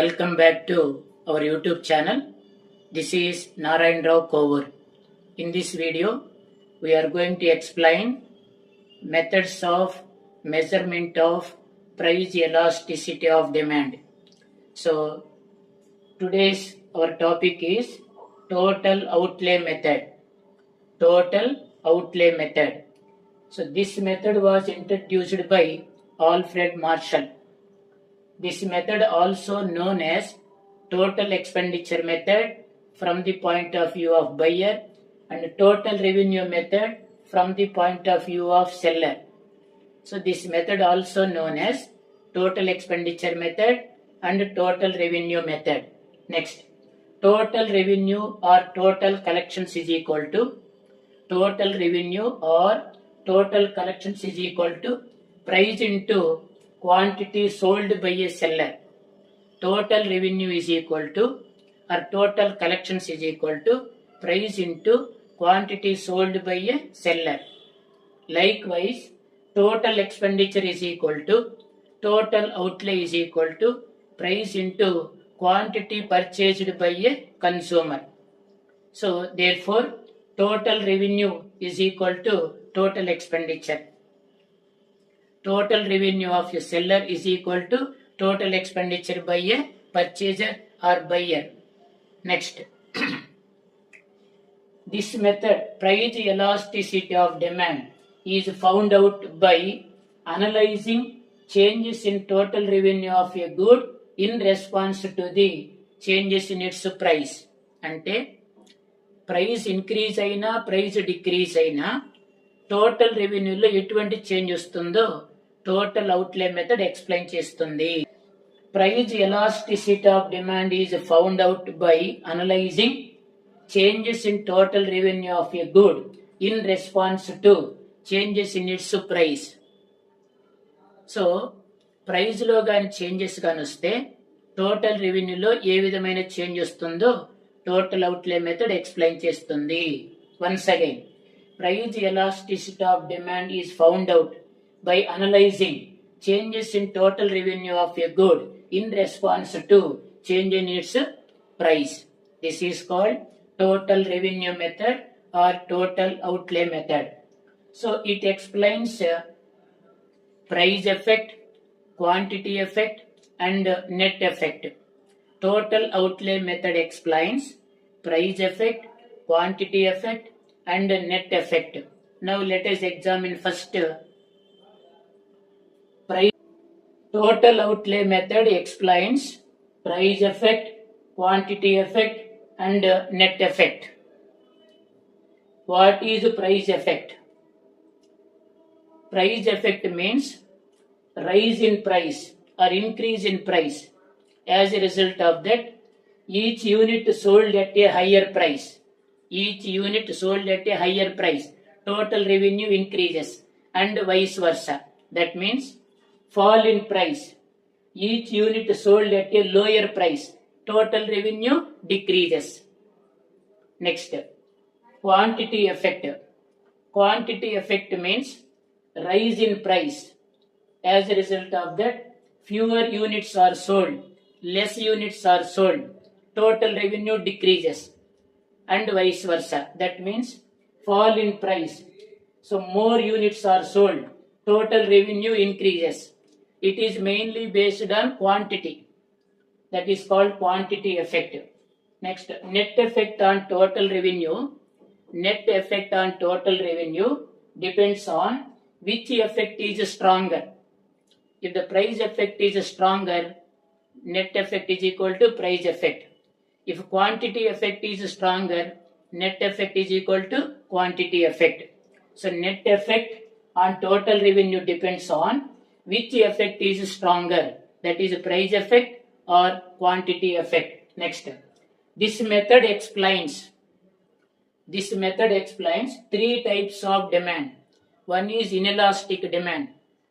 Welcome back to our YouTube channel. This is Narayan Rao Kovur. In this video, we are going to explain methods of measurement of price elasticity of demand. So, today's our topic is total outlay method. Total outlay method. So, this method was introduced by Alfred Marshall. This method also known as total expenditure method from the point of view of buyer and total revenue method from the point of view of seller. So this method also known as total expenditure method and total revenue method. Next, total revenue or total collections is equal to total revenue or total collections is equal to price into quantity sold by a seller. Total revenue is equal to or total collections is equal to price into quantity sold by a seller. Likewise, total expenditure is equal to total outlay is equal to price into quantity purchased by a consumer. So, therefore, total revenue is equal to total expenditure. Total revenue of a seller is equal to total expenditure by a purchaser or buyer. Next, this method, price elasticity of demand, is found out by analyzing changes in total revenue of a good in response to the changes in its price. అంటే price increase అయినా price decrease అయినా total రెవెన్యూలో ఎటువంటి change వస్తుందో total అవుట్లే method explain చేస్తుంది. Price elasticity of demand is found out by analysing changes in total revenue of a good in response to changes in it's price. So ప్రైస్లో కానీ changes కానీ వస్తే total రెవెన్యూలో ఏ విధమైన change వస్తుందో total అవుట్లే method explain చేస్తుంది. Once again, price elasticity of demand is found out by analyzing changes in total revenue of a good in response to change in its price. This is called total revenue method or total outlay method. So it explains price effect, quantity effect and net effect. Total outlay method explains price effect, quantity effect and net effect. Now let us examine first price. Total outlay method explains price effect, quantity effect and net effect. What is price effect? Price effect means rise in price or increase in price. As a result of that, each unit sold at a higher price. Each unit sold at a higher price. Total revenue increases and vice versa. That means fall in price. Each unit sold at a lower price. Total revenue decreases. Next, quantity effect. Quantity effect means rise in price. As a result of that, fewer units are sold, less units are sold. Total revenue decreases and vice versa. That means fall in price. So more units are sold. Total revenue increases. It is mainly based on quantity. That is called quantity effect. Next, net effect on total revenue. Net effect on total revenue depends on which effect is stronger. If the price effect is stronger, net effect is equal to price effect. If quantity effect is stronger, net effect is equal to quantity effect. So net effect on total revenue depends on which effect is stronger, that is price effect or quantity effect. Next, this method explains three types of demand. One is inelastic demand,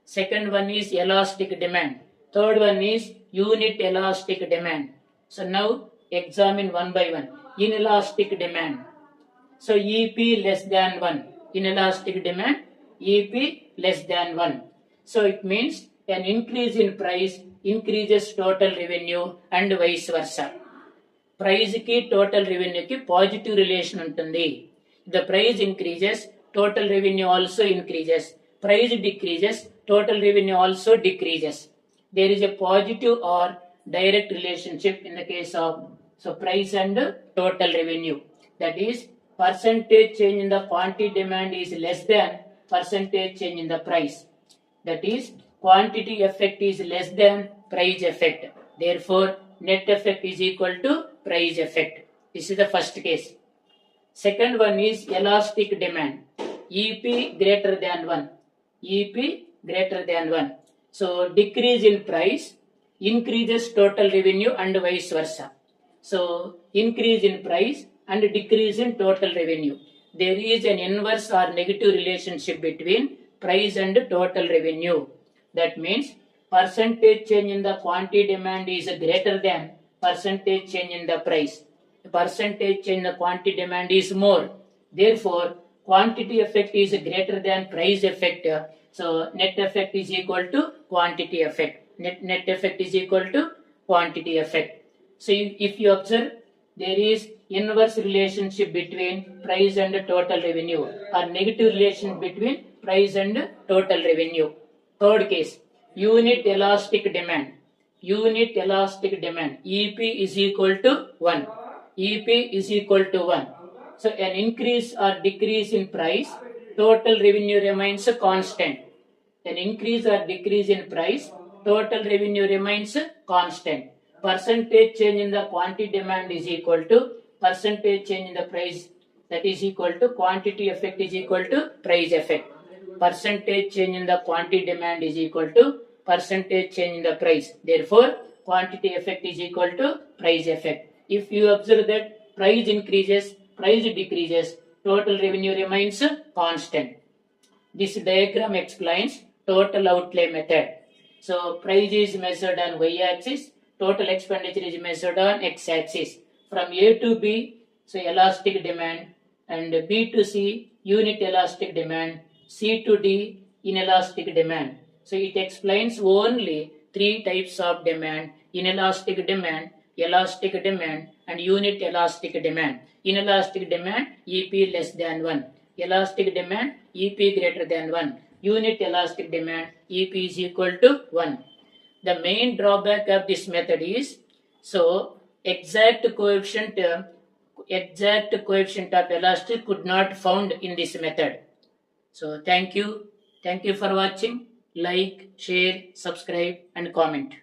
second one is elastic demand, third one is unit elastic demand. So now examine one by one. Inelastic demand. So EP less than 1. Inelastic demand, EP less than 1. So it means an increase in price increases total revenue and vice versa. Price ki total revenue ki positive relation untundi. The price increases, total revenue also increases. Price decreases, total revenue also decreases. There is a positive or direct relationship in the case of price and total revenue. That is, percentage change in the quantity demand is less than percentage change in the price. That is, quantity effect is less than price effect. Therefore, net effect is equal to price effect. This is the first case. Second one is elastic demand. EP greater than 1. EP greater than 1. So, decrease in price increases total revenue and vice versa. So, increase in price and decrease in total revenue. There is an inverse or negative relationship between price and total revenue. That means percentage change in the quantity demand is greater than percentage change in the price. Percentage change in the quantity demand is more. Therefore, quantity effect is greater than price effect. So, net effect is equal to quantity effect. Net effect is equal to quantity effect. So, if you observe, there is inverse relationship between price and total revenue, or negative relation between price and total revenue. Third case, unit elastic demand. Unit elastic demand. EP is equal to 1. EP is equal to 1. So, an increase or decrease in price, total revenue remains constant. An increase or decrease in price, total revenue remains constant. Percentage change in the quantity demand is equal to percentage change in the price, that is equal to quantity effect is equal to price effect. Percentage change in the quantity demand is equal to percentage change in the price. Therefore, quantity effect is equal to price effect. If you observe that price increases, price decreases, total revenue remains constant. This diagram explains total outlay method. So, price is measured on y-axis, total expenditure is measured on x-axis. From A to B, so elastic demand, and B to C, unit elastic demand, C to D, inelastic demand. So, it explains only three types of demand: inelastic demand, elastic demand, and unit elastic demand. Inelastic demand, EP less than 1. Elastic demand, EP greater than 1. Unit elastic demand, EP is equal to 1. The main drawback of this method is, so exact coefficient of elastic could not found in this method. So, thank you for watching. Like, share, subscribe and comment.